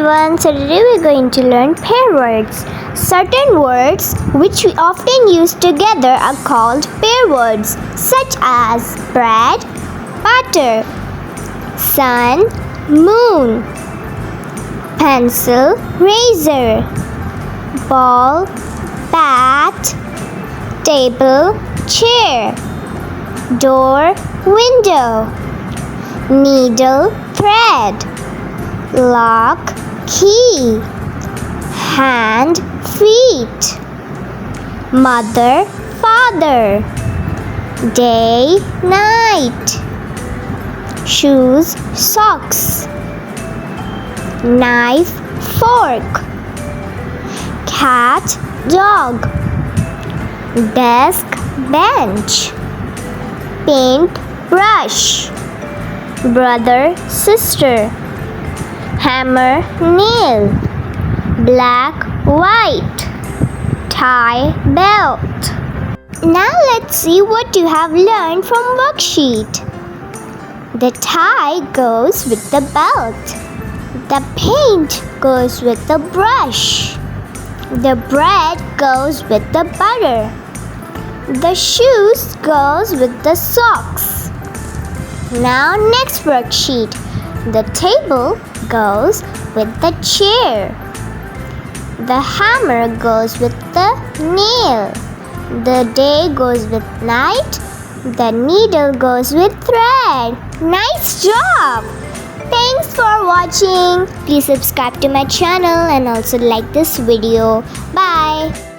everyone, so today we're going to learn pair words. Certain words which we often use together are called pair words, such as bread, butter, sun, moon, pencil, razor, ball, bat, table, chair, door, window, needle, thread, lock, key, hand, feet, mother, father, day, night, shoes, socks, knife, fork, cat, dog, desk, bench, paint, brush, brother, sister, hammer, nail, black, white, tie, belt. Now let's see what you have learned from worksheet. The tie goes with the belt. The paint goes with the brush. The bread goes with the butter. The shoes goes with the socks. Now next worksheet. The table goes with the chair. The hammer goes with the nail. The day goes with night. The needle goes with thread. Nice job! Thanks for watching. Please subscribe to my channel and also like this video. Bye.